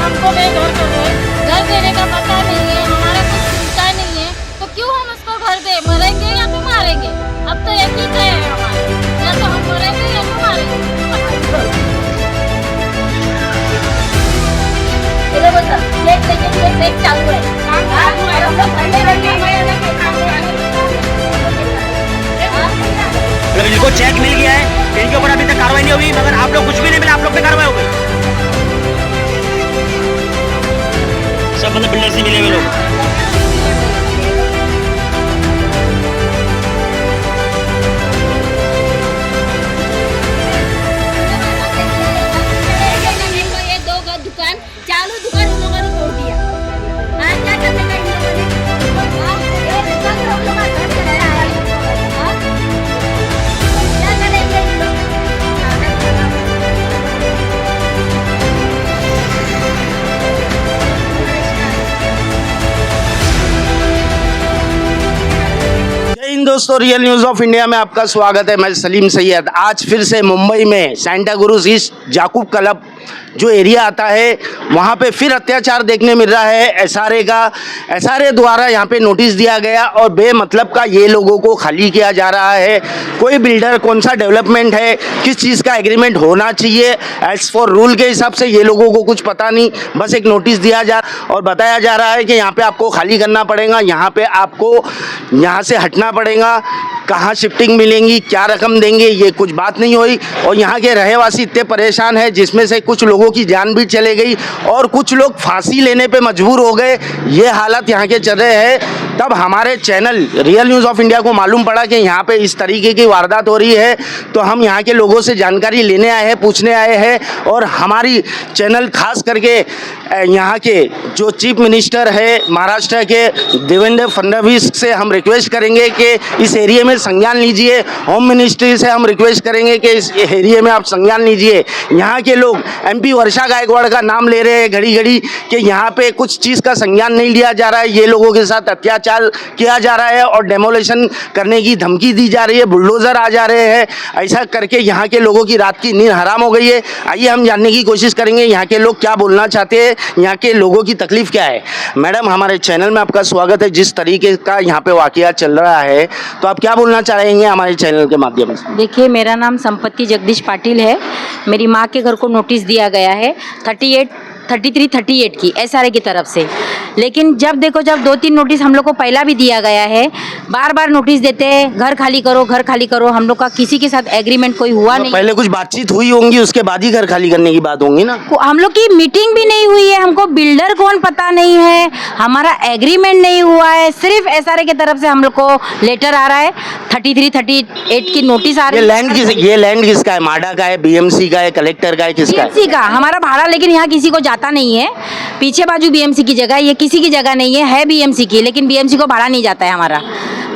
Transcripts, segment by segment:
हमको घर देने का पता नहीं है, हमारा कुछ चिंता नहीं है, तो क्यों हम उसको घर दे? मरेंगे या तो मारेंगे? अब तो एक ही तय है हमारा, या तो हम मरेंगे या तो मारेंगे। देख चालू है और हम लोग घर में रहेंगे। अगर इनको चेक मिल गया है, इनके ऊपर अभी तक कार्रवाई नहीं हुई, मगर आप लोग कुछ भी नहीं मिला, आप लोग पे कार्रवाई हो गई। सब मतलब बिल्डर से मिले हुए लोग। ये दो दुकान चालू दुकान उन लोगों ने तोड़ दिया। हाँ, क्या करने का इन लोगों ने? हाँ, ये दुकान तो हम लोग का घर चलाया है। हाँ, क्या करेंगे इन लोग? जय हिंद दोस्तों, रियल न्यूज़ ऑफ इंडिया में आपका स्वागत है। मैं सलीम सैयद। आज फिर से मुंबई में Santa cruise east Jacob club जो एरिया आता है वहाँ पे फिर अत्याचार देखने मिल रहा है एसआरए का। एसआरए द्वारा यहाँ पे नोटिस दिया गया और बेमतलब का ये लोगों को खाली किया जा रहा है। कोई बिल्डर कौन सा डेवलपमेंट है, किस चीज़ का एग्रीमेंट होना चाहिए, एज फॉर रूल के हिसाब से ये लोगों को कुछ पता नहीं। बस एक नोटिस दिया जा और बताया जा रहा है कि यहाँ पे आपको खाली करना पड़ेगा, यहाँ पे आपको यहाँ से हटना पड़ेगा, कहाँ शिफ्टिंग मिलेंगी, क्या रकम देंगे, ये कुछ बात नहीं हुई। और यहाँ के रहवासी इतने परेशान हैं, जिसमें से कुछ लोगों की जान भी चले गई और कुछ लोग फांसी लेने पे मजबूर हो गए। ये हालत यहाँ के चल रहे हैं। तब हमारे channel real news of India को मालूम पड़ा कि यहाँ पे इस तरीके की वारदात हो रही है, तो हम यहाँ के लोगों से जानकारी लेने आए हैं, पूछने आए हैं। और हमारी चैनल खास करके यहाँ के जो चीफ मिनिस्टर है महाराष्ट्र के देवेंद्र फडणवीस से हम रिक्वेस्ट करेंगे कि इस एरिया में संज्ञान लीजिए। होम मिनिस्ट्री से हम रिक्वेस्ट करेंगे कि इस एरिया में आप संज्ञान लीजिए। यहाँ के लोग एमपी वर्षा गायकवाड़ का नाम ले रहे हैं घड़ी घड़ी कि यहाँ पे कुछ चीज़ का संज्ञान नहीं लिया जा रहा है, ये लोगों के साथ अत्याचार किया जा रहा है और डेमोलेशन करने की धमकी दी जा रही है, बुलडोज़र आ जा रहे हैं। ऐसा करके यहाँ के लोगों की रात की नींद हराम हो गई है। आइए हम जानने की कोशिश करेंगे यहाँ के लोग क्या बोलना चाहते हैं, यहाँ के लोगों की तकलीफ क्या है। मैडम, हमारे चैनल में आपका स्वागत है। जिस तरीके का यहाँ पे वाकया चल रहा है, तो आप क्या बोलना चाहेंगे हमारे चैनल के माध्यम से? देखिए, मेरा नाम संपत्ति जगदीश पाटिल है। मेरी माँ के घर को नोटिस दिया गया है 3338 की एसआरए की तरफ से। लेकिन जब 2-3 नोटिस हम लोग को पहला भी दिया गया है, बार बार नोटिस देते हैं घर खाली करो, घर खाली करो। हम लोग का किसी के साथ एग्रीमेंट कोई हुआ नहीं। पहले कुछ बातचीत हुई होंगी, उसके बाद ही घर खाली करने की बात होंगी ना। हम लोग की मीटिंग भी नहीं हुई है, हमको बिल्डर कौन पता नहीं है, हमारा एग्रीमेंट नहीं हुआ है। सिर्फ एसआरए की तरफ से हम लोग को लेटर आ रहा है, 3338 की नोटिस आ रही है। ये लैंड किसका है? माडा का है, बीएमसी का है, कलेक्टर का है, किसका है? बीएमसी का हमारा भाड़ा, लेकिन यहाँ किसी को जाता नहीं है। पीछे बाजू बीएमसी की जगह, ये किसी की जगह नहीं है बीएमसी की, लेकिन बीएमसी को भाड़ा नहीं जाता है हमारा।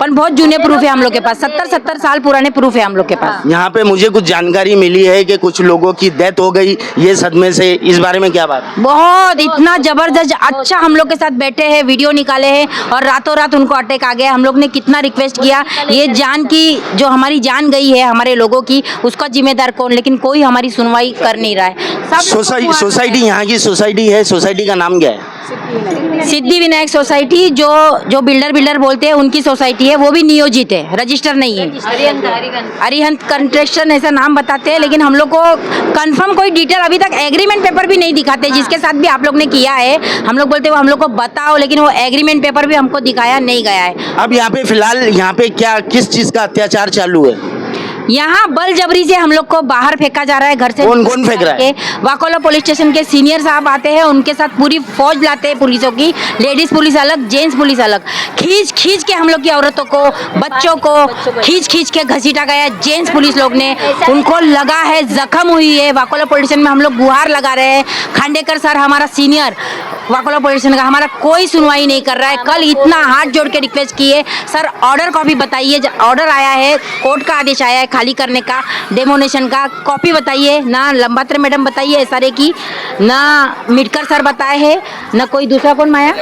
पर बहुत जूने प्रूफ है हम लोग के पास, 70 साल पुराने प्रूफ है हम लोग के पास। यहाँ पे मुझे कुछ जानकारी मिली है कि कुछ लोगों की डेथ हो गई ये सदमे से, इस बारे में क्या बात? बहुत इतना जबरदस्त अच्छा हम लोग के साथ बैठे हैं, वीडियो निकाले हैं और रातों रात उनको अटैक आ गया। हम लोग ने कितना रिक्वेस्ट किया, ये जान की जो हमारी जान गई है हमारे लोगों की, उसका जिम्मेदार कौन, लेकिन कोई हमारी सुनवाई कर नहीं रहा है। सोसाइटी यहाँ की सोसाइटी है, सोसाइटी का नाम क्या है? सिद्धि विनायक सोसाइटी, जो बिल्डर बोलते हैं उनकी सोसाइटी है, वो भी नियोजित है, रजिस्टर नहीं है। अरिहंत कंस्ट्रक्शन ऐसा नाम बताते हैं, लेकिन हम लोग को कंफर्म कोई डिटेल अभी तक एग्रीमेंट पेपर भी नहीं दिखाते। जिसके साथ भी आप लोग ने किया है, हम लोग बोलते हैं वो हम लोग को बताओ, लेकिन वो एग्रीमेंट पेपर भी हमको दिखाया नहीं गया है। अब यहाँ पे फिलहाल यहाँ पे क्या किस चीज़ का अत्याचार चालू है? यहाँ बल जबरी से हम लोग को बाहर फेंका जा रहा है घर से। कौन फेंक रहा है? वाकोला पुलिस स्टेशन के सीनियर साहब आते हैं, उनके साथ पूरी फौज लाते हैं पुलिसों की, लेडीज पुलिस अलग, जेंट्स पुलिस अलग। खींच के हम लोग की औरतों को, बच्चों को खींच के घसीटा गया जेंट्स पुलिस लोग ने। उनको लगा है, जख्म हुई है। वाकोला पुलिस स्टेशन में हम लोग गुहार लगा रहे हैं, खांडेकर सर हमारा सीनियर वाकोला पुलिस स्टेशन का, हमारा कोई सुनवाई नहीं कर रहा है। कल इतना हाथ जोड़ के रिक्वेस्ट किए, सर ऑर्डर कॉपी बताइए, ऑर्डर आया है, कोर्ट का आदेश आया है खाली करने का, डेमोनेशन का, कॉपी बताइए। ना लंबात्रे मैडम बताइए SRA की, ना मिटकर सर बताए हैं, ना कोई दूसरा कौन माया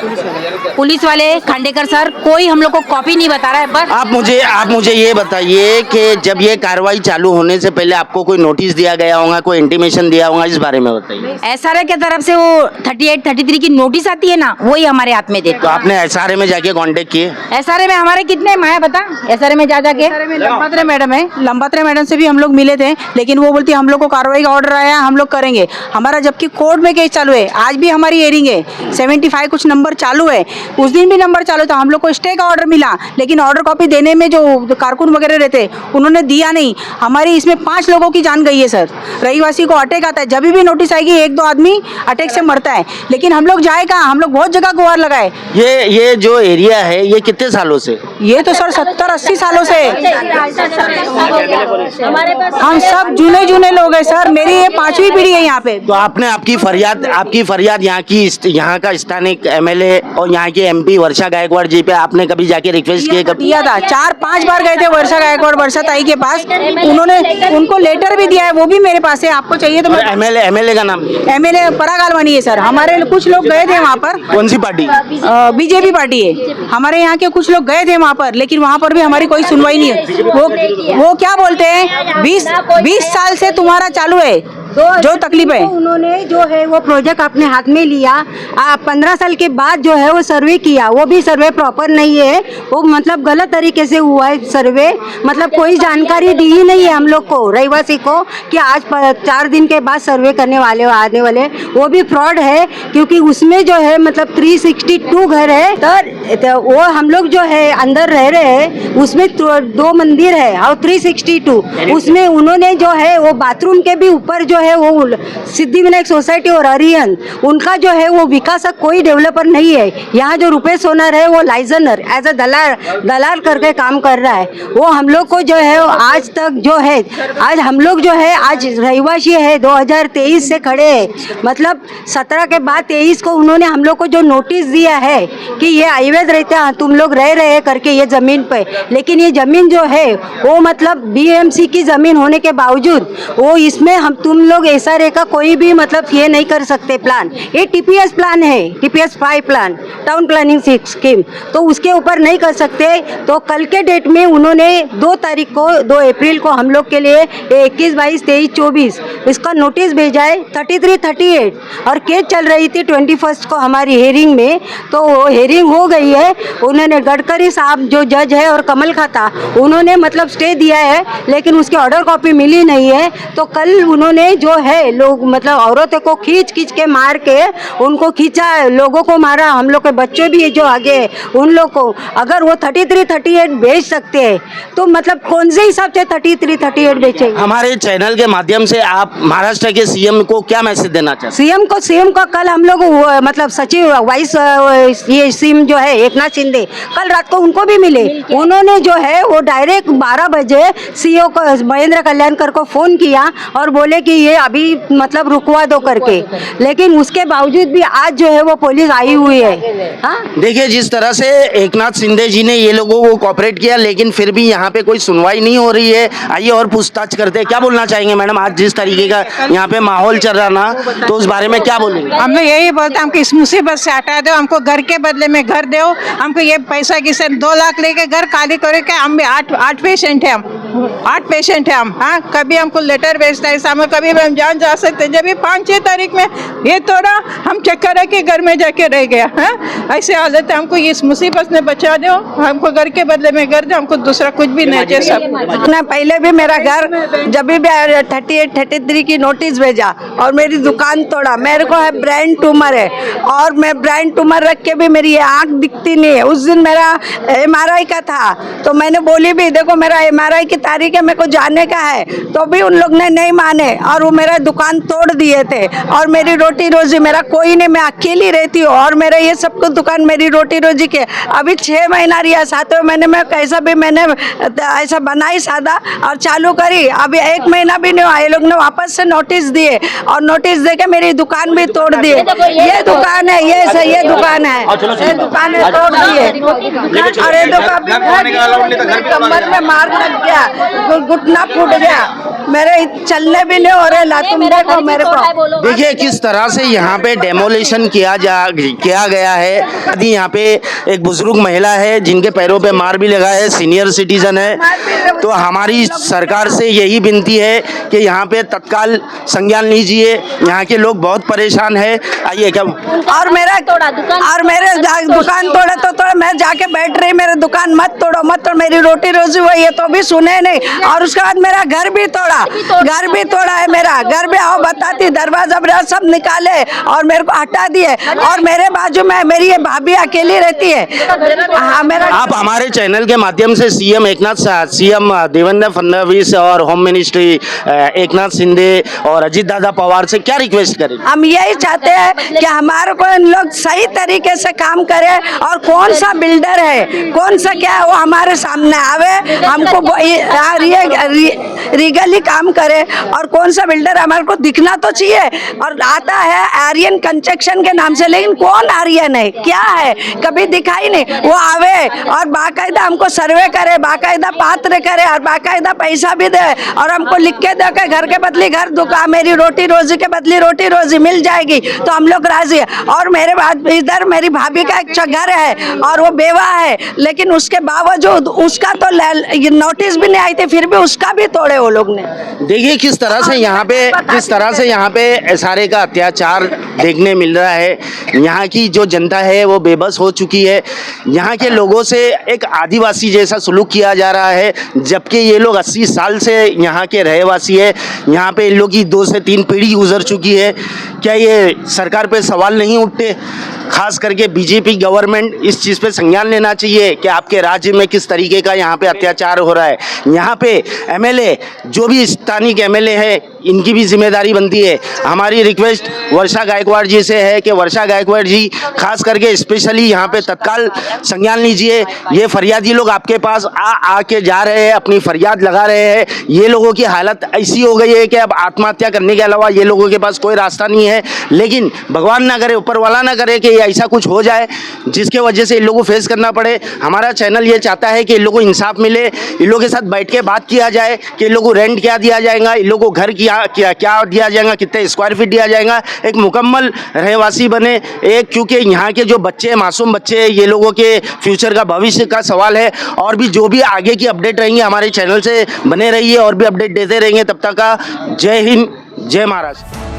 पुलिस वाले खांडेकर सर, कोई हम लोग को कॉपी नहीं बता रहा है। बस आप मुझे ये बताइए कि जब ये कार्रवाई चालू होने से पहले आपको कोई नोटिस दिया गया होगा, कोई इंटीमेशन दिया होगा, इस बारे में बताइए। SRA के तरफ से वो 38, 33 की नोटिस आती है ना, वही हमारे हाथ में देते। तो आपने SRA में जाके कांटेक्ट किए? SRA में हमारे कितने माया बता, SRA में जा जाके लंबात्रे मैडम है, लंबात्रे मैडम से भी हम लोग मिले थे, लेकिन वो बोलती है हम लोग को कार्रवाई का ऑर्डर आया, हम लोग करेंगे। हमारा जबकि कोर्ट में केस चालू है, आज भी हमारी हियरिंग है, 75 कुछ नंबर चालू है, उस दिन भी नंबर चालू था, हम लोग को स्टे का ऑर्डर मिला, लेकिन ऑर्डर कॉपी देने में जो कारकुन वगैरह रहते उन्होंने दिया नहीं। हमारी इसमें 5 लोगों की जान गई है सर। रहीवासी को अटैक आता है, जब भी नोटिस आएगी 1-2 आदमी अटैक से मरता है, लेकिन हम लोग जाए कहाँ, हम लोग बहुत जगह गुहार लगाए। ये जो एरिया है ये कितने सालों से? ये तो सर 70-80 सालों से हमारे पास हम सब जूने लोग हैं सर, मेरी ये 5वीं पीढ़ी है यहाँ पे। तो आपने आपकी फरियाद यहाँ का स्थानिक MLA और यहाँ की MP वर्षा गायकवाड़ जी पे आपने कभी जाके रिक्वेस्ट किए? कभी दिया था, 4-5 बार गए थे वर्षा गायकवाड़, वर्षा ताई के पास, उन्होंने उनको लेटर भी दिया है, वो भी मेरे पास है, आपको चाहिए तो मैं MLA का नाम? MLA पराग आलवानी है सर। हमारे कुछ लोग गए थे वहाँ पर, कौन सी पार्टी? BJP पार्टी है। हमारे यहाँ के कुछ लोग गए थे वहाँ पर, लेकिन वहाँ पर भी हमारी कोई सुनवाई नहीं है। वो क्या बोलते हैं, 20 साल से तुम्हारा चालू है जो तकलीफ है। उन्होंने जो है वो प्रोजेक्ट अपने हाथ में लिया, 15 साल के बाद जो है वो सर्वे किया, वो भी सर्वे प्रॉपर नहीं है, वो मतलब गलत तरीके से हुआ है सर्वे, मतलब कोई जानकारी दी ही नहीं है हम लोग को, रहवासी को, कि आज 4 दिन के बाद सर्वे करने आने वाले, वो भी फ्रॉड है, क्योंकि उसमें जो है मतलब 362 घर है, तो वो हम लोग जो है अंदर रह रहे हैं, उसमें 2 मंदिर है और 362, उसमें उन्होंने जो है वो बाथरूम के भी ऊपर जो है वो सिद्धिविनायक सोसाइटी और अरिहंत, उनका जो है वो विकासक कोई डेवलपर नहीं है। यहाँ जो रुपेश सोनार है वो लाइजनर एज अ दलाल करके काम कर रहा है। वो हम लोग को जो है आज तक जो है, आज हम लोग जो है आज रहवासी है 2023 से खड़े हैं, मतलब 17 के बाद 23 को उन्होंने हम लोग को जो नोटिस दिया है कि ये अवैध रहता है, तुम लोग रह रहे करके ये जमीन पे, लेकिन ये जमीन जो है वो मतलब BMC की जमीन होने के बावजूद वो इसमें हम तुम लोग SRA का कोई भी मतलब ये नहीं कर सकते प्लान, ये TPS प्लान है, TPS 5 plan, town planning scheme, तो उसके ऊपर नहीं कर सकते। तो कल के डेट में उन्होंने 2 तारीख को 2 अप्रैल को हम लोग के लिए 21, 22, 23, 24 इसका नोटिस भेजा है, 33, 38 और केस चल रही थी 21 को हमारी हेयरिंग में, तो वो हेयरिंग हो गई है। उन्होंने गडकरी साहब जो जज है और कमल खाता उन्होंने मतलब स्टे दिया है, लेकिन उसकी ऑर्डर कॉपी मिली नहीं है। तो कल उन्होंने जो है लोग मतलब औरतों को खींच के मार के उनको खींचा, लोगों को मारा, हम लोग के बच्चे भी जो आगे उन लोग को, अगर वो 33, 38 बेच सकते हैं तो मतलब कौन से हिसाब से 33, 38 बेचेंगे? हमारे चैनल के माध्यम से आप महाराष्ट्र के CM को क्या मैसेज देना चाहते हैं? CM को कल हम लोग मतलब सचिव वाइस ये सीएम जो है एकनाथ शिंदे कल रात को उनको भी मिले, उन्होंने जो है वो डायरेक्ट 12 बजे CEO को महेंद्र कल्याणकर को फोन किया और बोले कि ये अभी मतलब रुकवा दो करके, लेकिन उसके बावजूद भी आज जो है वो पुलिस आई हुई है। हाँ, देखिए जिस तरह से एकनाथ शिंदे जी ने ये लोगों को कोऑपरेट किया, लेकिन फिर भी यहाँ पे कोई सुनवाई नहीं हो रही है। आइए और पूछताछ करते हैं। क्या बोलना चाहेंगे मैडम, आज जिस तरीके का यहाँ पे माहौल चल रहा ना, तो उस बारे में क्या बोलेंगे? हम लोग यही बोलते हैं, हमको इस मुसीबत से हटा दो, हमको घर के बदले में घर दो, हमको ये पैसा की से 2 लाख लेके घर खाली करे के, हम भी 8 पेशेंट है, हम 8 पेशेंट है हम। हाँ, कभी हमको लेटर भेजता है सामने, कभी हम जान जा सकते हैं। जब भी 5-6 तारीख में ये तोड़ा, हम चक्कर रख के घर में जाके रह गया। हाँ, ऐसे हालत है, हमको इस मुसीबत ने बचा दो, हमको घर के बदले में घर दो, हमको दूसरा कुछ भी नहीं चाहिए। सब ना पहले भी मेरा घर जब भी 38, 33 की नोटिस भेजा और मेरी दुकान तोड़ा, मेरे को है ब्रेन ट्यूमर है और मैं ब्रेन ट्यूमर रख के भी मेरी आँख दिखती नहीं है। उस दिन मेरा MRI का था, तो मैंने बोली भी देखो मेरा MRI की तारीख है, मेरे को जाने का है, तो भी उन लोग ने नहीं माने और वो मेरा दुकान तोड़ दिए थे। और मेरी रोटी रोजी, मेरा कोई नहीं, मैं अकेली रहती हूँ और मेरा ये सब कुछ दुकान मेरी रोटी रोजी के। अभी 6 महीना रिया, 7वें महीने में कैसा भी मैंने ऐसा बनाई सादा और चालू करी। अभी 1 महीना भी नहीं हुआ, ये लोग ने वापस से नोटिस दिए और नोटिस दे के मेरी दुकान भी तोड़ दिए। ये दुकान है, ये दुकान है, ये दुकान है, तोड़ दिए। और ये दुकान कमर में मार लग गया, घुटना फूट गया, मेरे चलने भी नहीं हो रहे ला। तुम देखो मेरे को, देखिए किस तरह से यहाँ पे डेमोलिशन किया गया है। यदि यहाँ पे एक बुजुर्ग महिला है जिनके पैरों पे मार भी लगा है, सीनियर सिटीजन है, तो हमारी सरकार से यही विनती है कि यहाँ पे तत्काल संज्ञान लीजिए। यहाँ के लोग बहुत परेशान है। आइए क्या और मेरा दुकान तोड़े तो तोड़े, मैं जाके बैठ रही, मेरे दुकान मत तोड़ो मत तोड़ो, मेरी रोटी रोजी हुई है तो भी सुने नहीं। और उसके बाद मेरा घर भी तोड़ा है, मेरा घर भी आओ बताती, दरवाजा सब निकाले और मेरे को हटा दिए। और मेरे बाजू में मेरी ये भाभी अकेली रहती है। हाँ, मेरा आप हमारे चैनल के माध्यम से सीएम देवेंद्र फडणवीस और होम मिनिस्ट्री एकनाथ शिंदे और अजीत दादा पवार से क्या रिक्वेस्ट करें? हम यही चाहते हैं कि हमारे को इन लोग सही तरीके से काम करे और कौन सा बिल्डर है, कौन सा क्या है, वो हमारे सामने आवे, हमको रीगली काम करे। और कौन सा बिल्डर हमारे को दिखना तो चाहिए। और आता है आर्यन कंस्ट्रक्शन के नाम से, लेकिन कौन आर्यन है, क्या है, कभी दिखाई नहीं। वो आवे और बाकायदा हमको सर्वे करे, बाकायदा पात्र करे और बाकायदा पैसा भी दे और हमको लिख के दे के घर के बदले घर, दुकान मेरी रोटी रोजी के बदले रोटी रोजी मिल जाएगी तो हम लोग राजी है। और मेरे बाद इधर मेरी भाभी का एक घर है और वो बेवा है, लेकिन उसके बावजूद उसका तो नोटिस भी नहीं आई थी, फिर भी उसका भी तोड़े वो लोग ने। देखिए किस तरह से यहाँ पे एसआरए का अत्याचार देखने मिल रहा है। यहाँ की जो जनता है वो बेबस हो चुकी है। यहाँ के लोगों से एक आदिवासी जैसा सलूक किया जा रहा है, जबकि ये लोग 80 साल से यहाँ के रहवासी है। यहाँ पे इन लोग की 2 से 3 पीढ़ी गुजर चुकी है। क्या ये सरकार पे सवाल नहीं उठते? खास करके बीजेपी गवर्नमेंट इस चीज़ पे संज्ञान लेना चाहिए कि आपके राज्य में किस तरीके का यहाँ पे अत्याचार हो रहा है। यहाँ पे एमएलए, जो भी स्थानिक एमएलए है, इनकी भी जिम्मेदारी बनती है। हमारी रिक्वेस्ट वर्षा गायकवाड़ जी से है कि वर्षा गायकवाड़ जी खास करके स्पेशली यहाँ पे तत्काल संज्ञान लीजिए। ये फरियादी लोग आपके पास आके जा रहे हैं, अपनी फरियाद लगा रहे हैं। ये लोगों की हालत ऐसी हो गई है कि अब आत्महत्या करने के अलावा ये लोगों के पास कोई रास्ता नहीं है। लेकिन भगवान ना करे, ऊपर वाला ना करे कि ऐसा कुछ हो जाए जिसके वजह से इन लोगों को फेस करना पड़े। हमारा चैनल ये चाहता है कि इन लोगों को इंसाफ मिले, इन लोगों के साथ बैठ के बात किया जाए कि इन लोगों को रेंट क्या दिया जाएगा, इन लोगों को घर क्या दिया जाएगा, कितने स्क्वायर फीट दिया जाएगा, एक मुकम्मल रहवासी बने एक। क्योंकि यहाँ के जो बच्चे, मासूम बच्चे, ये लोगों के फ्यूचर का, भविष्य का सवाल है। और भी जो भी आगे की अपडेट रहेंगे हमारे चैनल से बने रहिए और भी अपडेट देते रहेंगे। तब तक का जय हिंद, जय महाराष्ट्र।